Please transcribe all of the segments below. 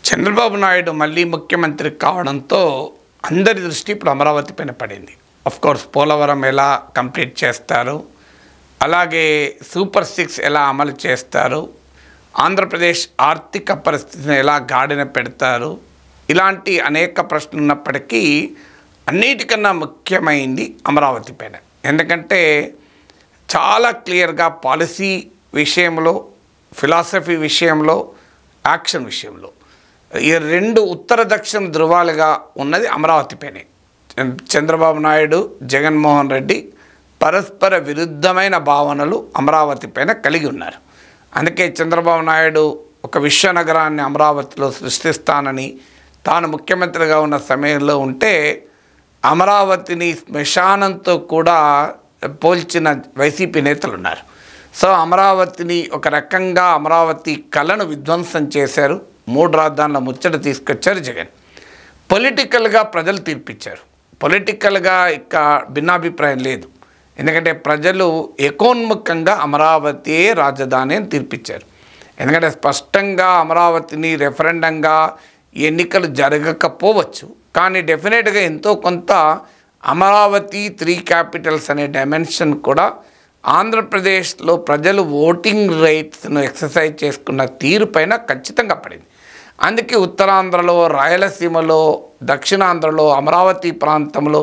చంద్రబాబు నాయుడు మళ్ళీ ముఖ్యమంత్రి కావడంతో అందరి దృష్టి ఇప్పుడు అమరావతి పైన పడింది. కోర్స్ పోలవరం ఎలా కంప్లీట్ చేస్తారు, అలాగే సూపర్ 6 ఎలా అమలు చేస్తారు, ఆంధ్రప్రదేశ్ ఆర్థిక పరిస్థితిని ఎలా గాడిన పెడతారు, ఇలాంటి అనేక ప్రశ్నలు ఉన్నప్పటికీ అన్నిటికన్నా ముఖ్యమైంది అమరావతి పైన. ఎందుకంటే చాలా క్లియర్గా పాలసీ విషయంలో, ఫిలాసఫీ విషయంలో, యాక్షన్ విషయంలో ఈ రెండు ఉత్తర దక్షిణ ధృవాలుగా ఉన్నది అమరావతిపైనే. చంద్రబాబు నాయుడు, జగన్మోహన్ రెడ్డి పరస్పర విరుద్ధమైన భావనలు అమరావతి పైన కలిగి ఉన్నారు. అందుకే చంద్రబాబు నాయుడు ఒక విశ్వనగరాన్ని అమరావతిలో సృష్టిస్తానని తాను ముఖ్యమంత్రిగా ఉన్న సమయంలో ఉంటే అమరావతిని శ్మశానంతో కూడా పోల్చిన వైసీపీ నేతలు ఉన్నారు. సో అమరావతిని ఒక రకంగా అమరావతి కళను విధ్వంసం చేశారు. 3 రాజధానుల ముచ్చట తీసుకొచ్చారు జగన్. పొలిటికల్గా ప్రజలు తీర్పిచ్చారు. పొలిటికల్గా ఇక భిన్నాభిప్రాయం లేదు. ఎందుకంటే ప్రజలు ఏకోన్ముఖంగా అమరావతి రాజధాని అని తీర్పిచ్చారు. ఎందుకంటే స్పష్టంగా అమరావతిని రెఫరెండంగా ఎన్నికలు జరగకపోవచ్చు, కానీ డెఫినెట్గా ఎంతో కొంత అమరావతి 3 క్యాపిటల్స్ అనే డైమెన్షన్ కూడా ఆంధ్రప్రదేశ్లో ప్రజలు ఓటింగ్ రైట్స్ను ఎక్సర్సైజ్ చేసుకున్న తీరుపైన ఖచ్చితంగా పడింది. అందుకే ఉత్తరాంధ్రలో, రాయలసీమలో, దక్షిణాంధ్రలో, అమరావతి ప్రాంతంలో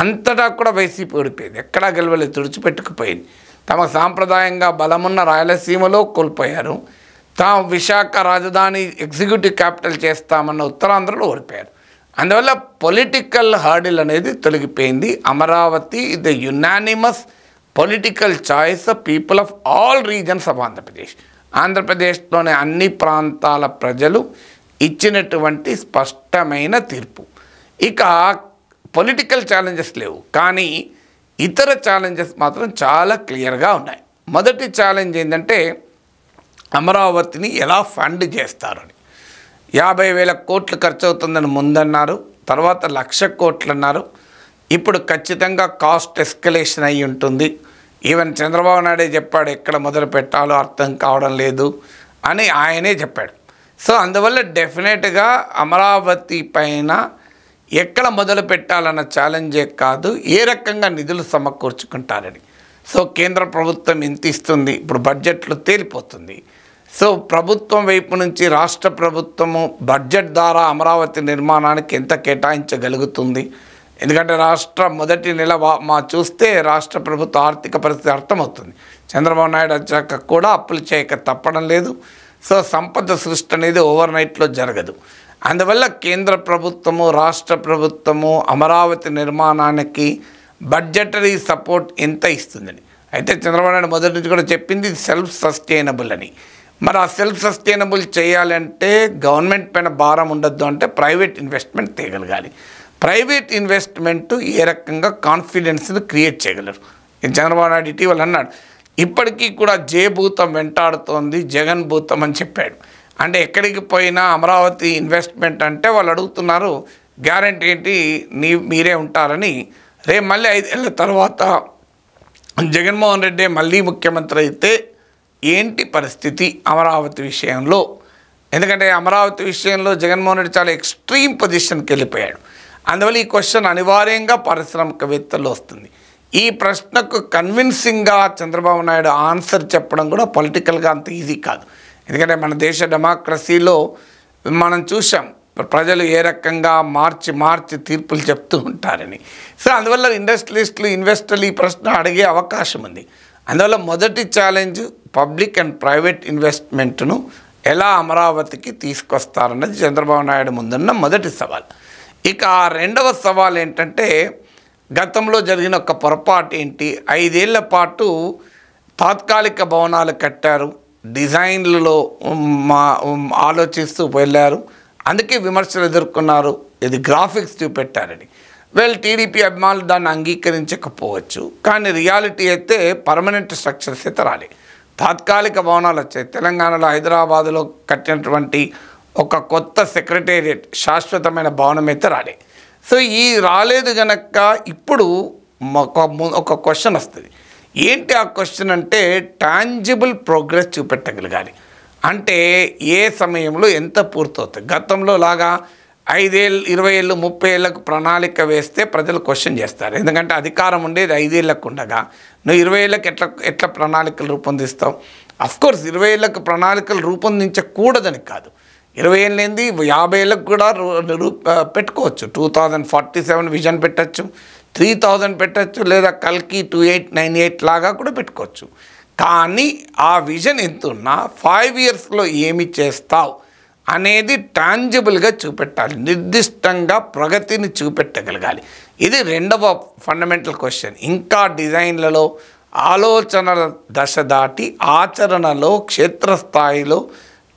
అంతటా కూడా వైసీపీ ఓడిపోయింది. ఎక్కడా గెలవలేదు, తుడిచిపెట్టుకుపోయింది. తమ సాంప్రదాయంగా బలమున్న రాయలసీమలో కోల్పోయారు. తాము విశాఖ రాజధాని ఎగ్జిక్యూటివ్ క్యాపిటల్ చేస్తామన్న ఉత్తరాంధ్రలో ఓడిపోయారు. అందువల్ల పొలిటికల్ హర్డిల్ అనేది తొలగిపోయింది. Amaravati the unanimous political choice of people of all regions of Andhra Pradesh. ఆంధ్రప్రదేశ్లోని అన్ని ప్రాంతాల ప్రజలు ఇచ్చినటువంటి స్పష్టమైన తీర్పు. ఇక పొలిటికల్ ఛాలెంజెస్ లేవు, కానీ ఇతర ఛాలెంజెస్ మాత్రం చాలా క్లియర్గా ఉన్నాయి. మొదటి ఛాలెంజ్ ఏంటంటే అమరావతిని ఎలా ఫండ్ చేస్తారని. 50,000 కోట్లు ఖర్చు అవుతుందని ముందన్నారు, తర్వాత 1,00,000 కోట్లు అన్నారు. ఇప్పుడు ఖచ్చితంగా కాస్ట్ ఎస్కలేషన్ అయ్యి ఉంటుంది. ఈవెన్ చంద్రబాబు నాయుడే చెప్పాడు ఎక్కడ మొదలు పెట్టాలో అర్థం కావడం లేదు అని ఆయనే చెప్పాడు. సో అందువల్ల డెఫినెట్గా అమరావతి పైన ఎక్కడ మొదలు పెట్టాలన్న ఛాలెంజే కాదు, ఏ రకంగా నిధులు సమకూర్చుకుంటారని. సో కేంద్ర ప్రభుత్వం ఎంత ఇస్తుంది, ఇప్పుడు బడ్జెట్లో తేలిపోతుంది. సో ప్రభుత్వం వైపు నుంచి రాష్ట్ర ప్రభుత్వము బడ్జెట్ ద్వారా అమరావతి నిర్మాణానికి ఎంత కేటాయించగలుగుతుంది. ఎందుకంటే రాష్ట్ర మొదటి నెల చూస్తే రాష్ట్ర ప్రభుత్వ ఆర్థిక పరిస్థితి అర్థమవుతుంది. చంద్రబాబు నాయుడు వచ్చాక కూడా అప్పులు చేయక తప్పడం లేదు. సో సంపద సృష్టి అనేది ఓవర్ నైట్లో జరగదు. అందువల్ల కేంద్ర ప్రభుత్వము, రాష్ట్ర ప్రభుత్వము అమరావతి నిర్మాణానికి బడ్జెటరీ సపోర్ట్ ఎంత ఇస్తుందని. అయితే చంద్రబాబు నాయుడు మొదటి నుంచి కూడా చెప్పింది సెల్ఫ్ సస్టైనబుల్ అని. మరి ఆ సెల్ఫ్ సస్టైనబుల్ చేయాలంటే గవర్నమెంట్ పైన భారం ఉండొద్దు, అంటే ప్రైవేట్ ఇన్వెస్ట్మెంట్ తేగలగాలి. ప్రైవేట్ ఇన్వెస్ట్మెంట్ ఏ రకంగా కాన్ఫిడెన్స్ని క్రియేట్ చేయగలరు. చంద్రబాబు నాయుడు ఇటీవల అన్నాడు, ఇప్పటికీ కూడా భూతం వెంటాడుతోంది, జగన్ భూతం అని చెప్పాడు. అంటే ఎక్కడికి పోయినా అమరావతి ఇన్వెస్ట్మెంట్ అంటే వాళ్ళు అడుగుతున్నారు గ్యారంటీ ఏంటి, మీరే ఉంటారని. రేపు మళ్ళీ 5 ఏళ్ళ తర్వాత జగన్మోహన్ రెడ్డి మళ్ళీ ముఖ్యమంత్రి అయితే ఏంటి పరిస్థితి అమరావతి విషయంలో. ఎందుకంటే అమరావతి విషయంలో జగన్మోహన్ రెడ్డి చాలా ఎక్స్ట్రీమ్ పొజిషన్కి వెళ్ళిపోయాడు. అందువల్ల ఈ క్వశ్చన్ అనివార్యంగా పారిశ్రామికవేత్తల్లో వస్తుంది. ఈ ప్రశ్నకు కన్విన్సింగ్గా చంద్రబాబు నాయుడు ఆన్సర్ చెప్పడం కూడా పొలిటికల్గా అంత ఈజీ కాదు. ఎందుకంటే మన దేశ డెమోక్రసీలో మనం చూసాం ప్రజలు ఏ రకంగా మార్చి తీర్పులు చెప్తూ ఉంటారని. సో అందువల్ల ఇండస్ట్రియలిస్టులు, ఇన్వెస్టర్లు ఈ ప్రశ్న అడిగే అవకాశం ఉంది. అందువల్ల మొదటి ఛాలెంజ్ పబ్లిక్ అండ్ ప్రైవేట్ ఇన్వెస్ట్మెంట్ను ఎలా అమరావతికి తీసుకొస్తారన్నది చంద్రబాబు నాయుడు ముందున్న మొదటి సవాల్. ఇక రెండవ సవాల్ ఏంటంటే గతంలో జరిగిన ఒక పొరపాటు ఏంటి, 5 ఏళ్ల పాటు తాత్కాలిక భవనాలు కట్టారు, డిజైన్లలో ఆలోచిస్తూ వెళ్ళారు, అందుకే విమర్శలు ఎదుర్కొన్నారు. ఇది గ్రాఫిక్స్ చూపెట్టారని. టీడీపీ అభిమానులు దాన్ని అంగీకరించకపోవచ్చు, కానీ రియాలిటీ అయితే పర్మనెంట్ స్ట్రక్చర్స్ అయితే రాలే, తాత్కాలిక భవనాలు వచ్చాయి. తెలంగాణలో హైదరాబాదులో కట్టినటువంటి ఒక కొత్త సెక్రటేరియట్ శాశ్వతమైన భవనం అయితే రాలే. సో ఈ రాలేదు కనుక ఇప్పుడు ఒక క్వశ్చన్ వస్తుంది. ఏంటి ఆ క్వశ్చన్ అంటే టాంజిబుల్ ప్రోగ్రెస్ చూపెట్టగలగాలి. అంటే ఏ సమయంలో ఎంత పూర్తవుతుంది. గతంలో లాగా 5 ఏళ్ళు 20 ఏళ్ళు 30 ఏళ్ళకు ప్రణాళిక వేస్తే ప్రజలు క్వశ్చన్ చేస్తారు. ఎందుకంటే అధికారం ఉండేది 5 ఏళ్ళకు ఉండగా నువ్వు 20 ఏళ్ళకి ఎట్లా ప్రణాళికలు రూపొందిస్తావు. అఫ్కోర్స్ 20 ఏళ్ళకు ప్రణాళికలు రూపొందించకూడదని కాదు, 20 ఏళ్ళు ఏంది 50 ఏళ్ళకు కూడా పెట్టుకోవచ్చు. 2047 విజన్ పెట్టచ్చు, 3000 పెట్టచ్చు, లేదా కల్కి 2898 లాగా కూడా పెట్టుకోవచ్చు. కానీ ఆ విజన్ ఎంతున్నా 5 ఇయర్స్లో ఏమి చేస్తావు అనేది టాంజిబుల్గా చూపెట్టాలి, నిర్దిష్టంగా ప్రగతిని చూపెట్టగలగాలి. ఇది రెండవ ఫండమెంటల్ క్వశ్చన్. ఇంకా డిజైన్లలో ఆలోచనల దశ దాటి ఆచరణలో క్షేత్రస్థాయిలో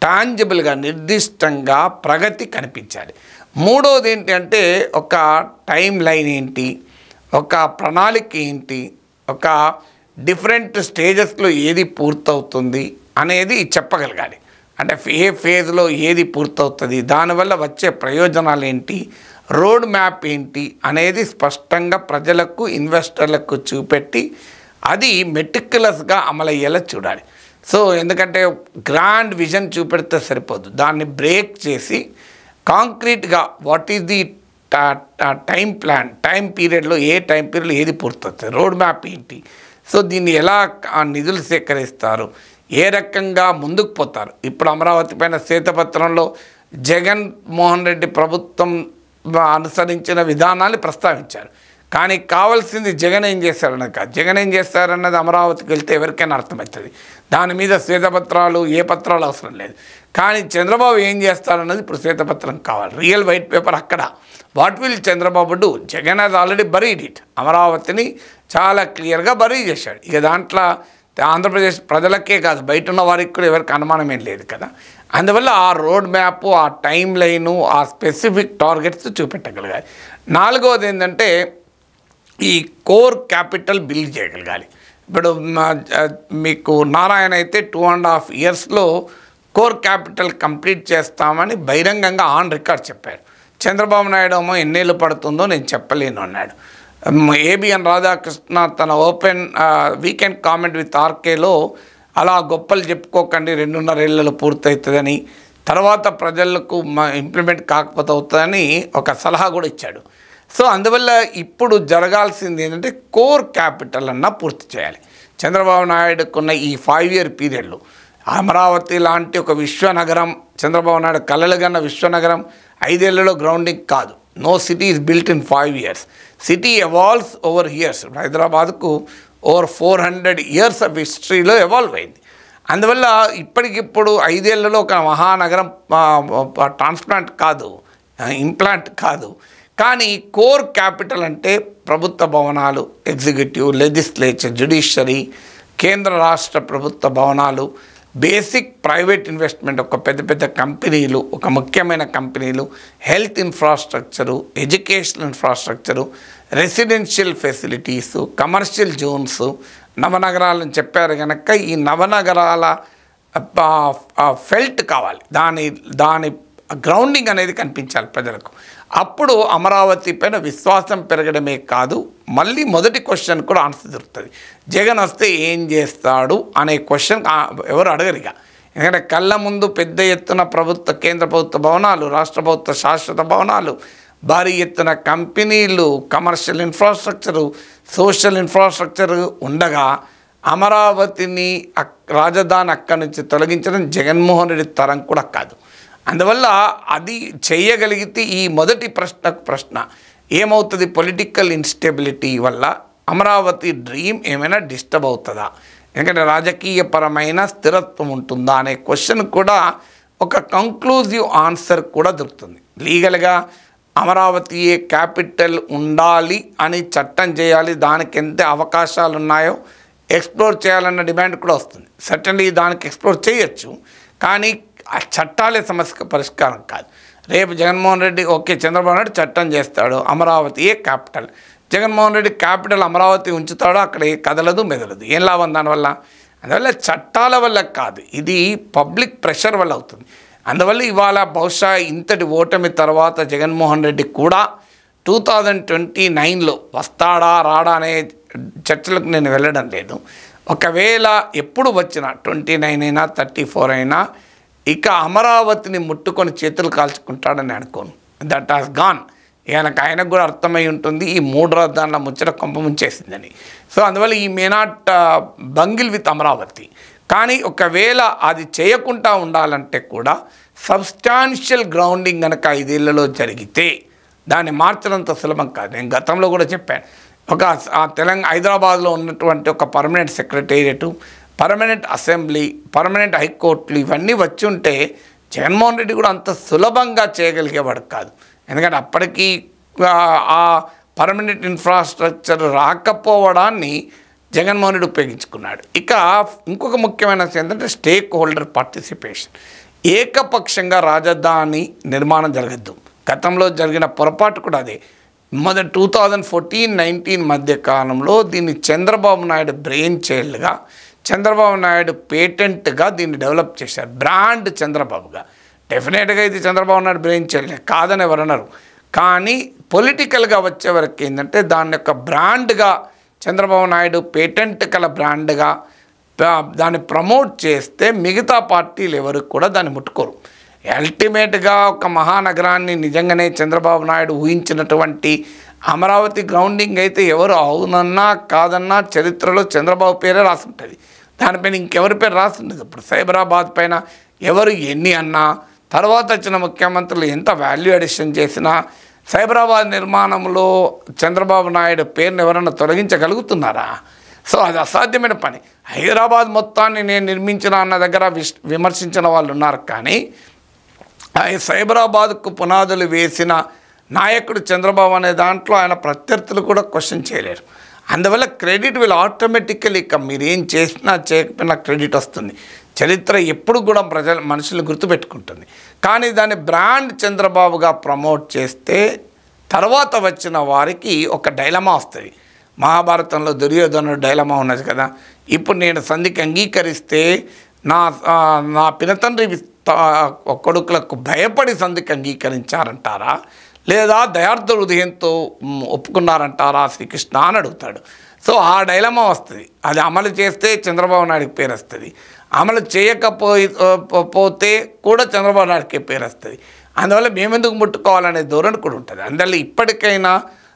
టాంజిబుల్గా నిర్దిష్టంగా ప్రగతి కనిపించాలి. మూడవది ఏంటి అంటే ఒక టైం లైన్ ఏంటి, ఒక ప్రణాళిక ఏంటి, ఒక డిఫరెంట్ స్టేజెస్లో ఏది పూర్తవుతుంది అనేది చెప్పగలగాలి. అంటే ఏ ఫేజ్లో ఏది పూర్తవుతుంది, దానివల్ల వచ్చే ప్రయోజనాలు ఏంటి, రోడ్ మ్యాప్ ఏంటి అనేది స్పష్టంగా ప్రజలకు ఇన్వెస్టర్లకు చూపెట్టి అది మెటిక్యులస్గా అమలయ్యేలా చూడాలి. సో ఎందుకంటే గ్రాండ్ విజన్ చూపెడితే సరిపోదు, దాన్ని బ్రేక్ చేసి కాంక్రీట్గా what is the time plan, time పీరియడ్లో ఏ టైం పీరియడ్లో ఏది పూర్తవుతుంది, రోడ్ మ్యాప్ ఏంటి, సో దీన్ని ఎలా నిధులు సేకరిస్తారు, ఏ రకంగా ముందుకు పోతారు. ఇప్పుడు అమరావతి పైన శ్వేతపత్రంలో జగన్మోహన్ రెడ్డి ప్రభుత్వం అనుసరించిన విధానాన్ని ప్రస్తావించారు. కానీ కావాల్సింది జగన్ ఏం చేశారన్నది కాదు. జగన్ ఏం చేస్తారన్నది అమరావతికి వెళ్తే ఎవరికైనా అర్థమవుతుంది. దాని మీద శ్వేతపత్రాలు ఏ పత్రాలు అవసరం లేదు. కానీ చంద్రబాబు ఏం చేస్తారన్నది ఇప్పుడు శ్వేతపత్రం కావాలి, రియల్ వైట్ పేపర్ అక్కడ. What will Chandrababu do? Jagan has already buried it. అమరావతిని చాలా క్లియర్గా బరీ చేశాడు. ఇక దాంట్లో ఆంధ్రప్రదేశ్ ప్రజలకే కాదు బయట ఉన్న వారికి కూడా ఎవరికి అనుమానం ఏం లేదు కదా. అందువల్ల ఆ రోడ్ మ్యాప్, ఆ టైం లైను, ఆ స్పెసిఫిక్ టార్గెట్స్ చూపెట్టగలగాలి. నాలుగవది ఏంటంటే ఈ కోర్ క్యాపిటల్ బిల్డ్ చేయగలగాలి. ఇప్పుడు మీకు నారాయణ అయితే 2.5 ఇయర్స్లో కోర్ క్యాపిటల్ కంప్లీట్ చేస్తామని బహిరంగంగా ఆన్ రికార్డ్ చెప్పారు. చంద్రబాబు నాయుడు ఏమో ఎన్నేళ్ళు పడుతుందో నేను చెప్పలేను అన్నాడు. ఏబిఎన్ రాధాకృష్ణ తన ఓపెన్ వీకెండ్ కామెంట్ విత్ ఆర్కేలో అలా గొప్పలు చెప్పుకోకండి, 2.5 ఏళ్ళలో పూర్తవుతుందని, తర్వాత ప్రజలకు ఇంప్లిమెంట్ కాకపోతే అవుతుందని ఒక సలహా కూడా ఇచ్చాడు. సో అందువల్ల ఇప్పుడు జరగాల్సింది ఏంటంటే కోర్ క్యాపిటల్ అన్న పూర్తి చేయాలి. చంద్రబాబు నాయుడుకున్న ఈ 5 ఇయర్ పీరియడ్లో అమరావతి లాంటి ఒక విశ్వనగరం, చంద్రబాబు నాయుడు కలలుగన్న విశ్వనగరం 5 ఏళ్లలో గ్రౌండింగ్ కాదు. No city is built in 5 years. City evolves over years. హైదరాబాద్కు ఓవర్ 400 ఇయర్స్ ఆఫ్ హిస్టరీలో ఎవాల్వ్ అయింది. అందువల్ల ఇప్పటికిప్పుడు 5 ఏళ్లలో ఒక మహానగరం ట్రాన్స్ప్లాంట్ కాదు, ఇంప్లాంట్ కాదు. కానీ కోర్ క్యాపిటల్ అంటే ప్రభుత్వ భవనాలు, ఎగ్జిక్యూటివ్, లెజిస్లేచర్, జ్యుడిషియరీ, కేంద్ర రాష్ట్ర ప్రభుత్వ భవనాలు, బేసిక్ ప్రైవేట్ ఇన్వెస్ట్మెంట్, ఒక పెద్ద కంపెనీలు, ఒక ముఖ్యమైన కంపెనీలు, health infrastructure, educational infrastructure, residential facilities, commercial zones, నవనగరాలను చెప్పారు కనుక ఈ నవనగరాల ఫెల్ట్ కావాలి. దాని గ్రౌండింగ్ అనేది కనిపించాలి ప్రజలకు. అప్పుడు అమరావతి పైన విశ్వాసం పెరగడమే కాదు, మళ్ళీ మొదటి క్వశ్చన్ కూడా ఆన్సర్ దొరుకుతుంది. జగన్ వస్తే ఏం చేస్తాడు అనే క్వశ్చన్ ఎవరు అడగరిగా. ఎందుకంటే కళ్ళ ముందు పెద్ద ఎత్తున కేంద్ర ప్రభుత్వ భవనాలు, రాష్ట్ర ప్రభుత్వ శాశ్వత భవనాలు, భారీ ఎత్తున కంపెనీలు, కమర్షియల్ ఇన్ఫ్రాస్ట్రక్చరు, సోషల్ ఇన్ఫ్రాస్ట్రక్చర్ ఉండగా అమరావతిని రాజధాని అక్కడి నుంచి తొలగించడం జగన్మోహన్ రెడ్డి తరం కూడా కాదు. అందువల్ల అది చేయగలిగితే ఈ మొదటి ప్రశ్న ఏమవుతుంది, పొలిటికల్ ఇన్స్టెబిలిటీ వల్ల అమరావతి డ్రీమ్ ఏమైనా డిస్టర్బ్ అవుతుందా, ఎందుకంటే రాజకీయపరమైన స్థిరత్వం ఉంటుందా అనే క్వశ్చన్ కూడా ఒక కంక్లూజివ్ ఆన్సర్ కూడా దొరుకుతుంది. లీగల్గా అమరావతి క్యాపిటల్ ఉండాలి అని చట్టం చేయాలి, దానికి ఎంత అవకాశాలు ఉన్నాయో ఎక్స్ప్లోర్ చేయాలన్న డిమాండ్ కూడా వస్తుంది. సర్టన్లీ దానికి ఎక్స్ప్లోర్ చేయొచ్చు, కానీ ఆ చట్టాలే సమస్యకు పరిష్కారం కాదు. రేపు జగన్మోహన్ రెడ్డి చంద్రబాబు నాయుడు చట్టం చేస్తాడు, అమరావతియే క్యాపిటల్, జగన్మోహన్ రెడ్డి క్యాపిటల్ అమరావతి ఉంచుతాడు, అక్కడ కదలదు మెదలదు, ఏం లాభం దానివల్ల? అందువల్ల చట్టాల వల్ల కాదు, ఇది పబ్లిక్ ప్రెషర్ వల్ల అవుతుంది. అందువల్ల ఇవాళ బహుశా ఇంతటి ఓటమి తర్వాత జగన్మోహన్ రెడ్డి కూడా 2029లో వస్తాడా రాడా అనే చర్చలకు నేను వెళ్ళడం లేదు. ఒకవేళ ఎప్పుడు వచ్చినా 29 అయినా 34 అయినా ఇక అమరావతిని ముట్టుకొని చేతులు కాల్చుకుంటాడని అనుకోను. That has gone. ఆయనకు కూడా అర్థమై ఉంటుంది ఈ 3 రాజధానుల ముచ్చట కొంప ముంచేసిందని. సో అందువల్ల ఈ మే నాట్ బంగిల్ విత్ అమరావతి. కానీ ఒకవేళ అది చేయకుండా ఉండాలంటే కూడా సబ్స్టాన్షియల్ గ్రౌండింగ్ కనుక 5 ఏళ్లలో జరిగితే దాన్ని మార్చడంత సులభం కాదు. నేను గతంలో కూడా చెప్పాను. హైదరాబాద్లో ఉన్నటువంటి ఒక permanent secretariat, permanent assembly, permanent హైకోర్టులు ఇవన్నీ వచ్చి ఉంటే జగన్మోహన్ రెడ్డి కూడా అంత సులభంగా చేయగలిగేవాడు కాదు. ఎందుకంటే అప్పటికీ ఆ పర్మనెంట్ ఇన్ఫ్రాస్ట్రక్చర్ రాకపోవడాన్ని జగన్మోహన్ రెడ్డి ఉపయోగించుకున్నాడు. ఇక ఇంకొక ముఖ్యమైన ఏంటంటే స్టేక్ హోల్డర్ పార్టిసిపేషన్. ఏకపక్షంగా రాజధాని నిర్మాణం జరగద్దు. గతంలో జరిగిన పొరపాటు కూడా అదే. 2014-19 మధ్య కాలంలో దీన్ని చంద్రబాబు నాయుడు బ్రెయిన్ చైల్డ్గా, చంద్రబాబు నాయుడు పేటెంట్గా దీన్ని డెవలప్ చేశారు. బ్రాండ్ చంద్రబాబుగా. డెఫినెట్గా ఇది చంద్రబాబు నాయుడు బ్రెయిన్ చైల్డ్ కాదని ఎవరన్నారు. కానీ పొలిటికల్గా వచ్చే వరకు ఏంటంటే దాని యొక్క బ్రాండ్గా చంద్రబాబు నాయుడు పేటెంట్ కల బ్రాండ్గా దాన్ని ప్రమోట్ చేస్తే మిగతా పార్టీలు ఎవరు కూడా దాన్ని ముట్టుకోరు. అల్టిమేట్గా ఒక మహానగరాన్ని నిజంగానే చంద్రబాబు నాయుడు ఊహించినటువంటి అమరావతి గ్రౌండింగ్ అయితే ఎవరు అవునన్నా కాదన్నా చరిత్రలో చంద్రబాబు పేరే రాసుంటుంది. దానిపైన ఇంకెవరి పేరు రాసుంటుంది. ఇప్పుడు సైబరాబాద్ పైన ఎవరు ఎన్ని అన్నా, తర్వాత వచ్చిన ముఖ్యమంత్రులు ఎంత వాల్యూ అడిషన్ చేసినా సైబరాబాద్ నిర్మాణంలో చంద్రబాబు నాయుడు పేరును ఎవరన్నా తొలగించగలుగుతున్నారా? సో అది అసాధ్యమైన పని. హైదరాబాద్ మొత్తాన్ని నేను నిర్మించిన అన్న దగ్గర విమర్శించిన వాళ్ళు ఉన్నారు. కానీ సైబరాబాద్కు పునాదులు వేసిన నాయకుడు చంద్రబాబు అనే దాంట్లో ఆయన ప్రత్యర్థులు కూడా క్వశ్చన్ చేయలేరు. అందువల్ల క్రెడిట్ వీళ్ళు ఆటోమేటికల్లీ ఇక మీరు ఏం చేసినా చేయకపోయినా క్రెడిట్ వస్తుంది. చరిత్ర ఎప్పుడు కూడా మనుషులు గుర్తుపెట్టుకుంటుంది. కానీ దాన్ని బ్రాండ్ చంద్రబాబుగా ప్రమోట్ చేస్తే తర్వాత వచ్చిన వారికి ఒక డైలమా వస్తుంది. మహాభారతంలో దుర్యోధనుడు డైలమా ఉన్నది కదా. ఇప్పుడు నేను సంధికి అంగీకరిస్తే నా పినతండ్రి కొడుకులకు భయపడి సంధికి అంగీకరించారంటారా, లేదా దయార్థ హృదయంతో ఒప్పుకున్నారంటారా శ్రీకృష్ణ అని అడుగుతాడు. సో ఆ డైలమా వస్తుంది. అది అమలు చేస్తే చంద్రబాబు నాయుడికి పేరు వస్తుంది, అమలు చేయకపోతే కూడా చంద్రబాబు నాయుడికి పేరు వస్తుంది. అందువల్ల మేమెందుకు ముట్టుకోవాలనే ధోరణి కూడా ఉంటుంది. అందువల్ల ఇప్పటికైనా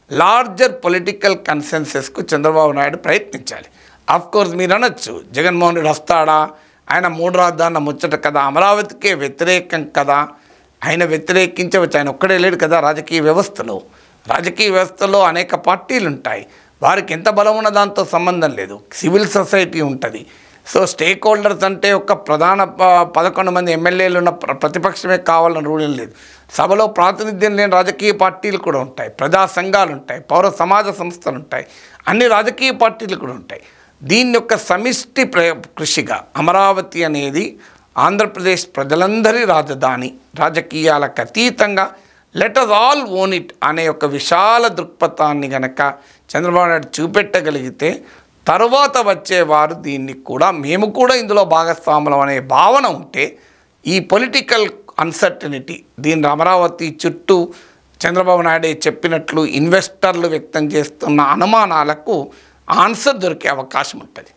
లార్జర్ పొలిటికల్ కన్సెన్సెస్కు చంద్రబాబు నాయుడు ప్రయత్నించాలి. ఆఫ్కోర్స్ మీరు అనొచ్చు జగన్మోహన్ రెడ్డి వస్తాడా, ఆయన 3 రాజధానుల ముచ్చట కదా, అమరావతికే వ్యతిరేకం కదా, ఆయన వ్యతిరేకించవచ్చు. ఆయన ఒక్కడే లేడు కదా. రాజకీయ వ్యవస్థలో అనేక పార్టీలు ఉంటాయి. వారికి ఎంత బలం ఉన్న దాంతో సంబంధం లేదు. సివిల్ సొసైటీ ఉంటుంది. సో స్టేక్ హోల్డర్స్ అంటే ఒక ప్రధాన 11 మంది ఎమ్మెల్యేలు ఉన్న ప్రతిపక్షమే కావాలని రూల్ లేదు. సభలో ప్రాతినిధ్యం లేని రాజకీయ పార్టీలు కూడా ఉంటాయి, ప్రజా సంఘాలు ఉంటాయి, పౌర సమాజ సంస్థలు ఉంటాయి, అన్ని రాజకీయ పార్టీలు కూడా ఉంటాయి. దీని యొక్క సమిష్టి కృషిగా అమరావతి అనేది ఆంధ్రప్రదేశ్ ప్రజలందరి రాజధాని, రాజకీయాలకు అతీతంగా let us all own it అనే ఒక విశాల దృక్పథాన్ని గనక చంద్రబాబు నాయుడు చూపెట్టగలిగితే తర్వాత వచ్చేవారు దీన్ని కూడా మేము కూడా ఇందులో భాగస్వాములం అనే భావన ఉంటే ఈ పొలిటికల్ అన్సర్టనిటీ దీని అమరావతి చుట్టూ చంద్రబాబు నాయుడు చెప్పినట్లు ఇన్వెస్టర్లు వ్యక్తం చేస్తున్న అనుమానాలకు ఆన్సర్ దొరికే అవకాశం ఉంటుంది.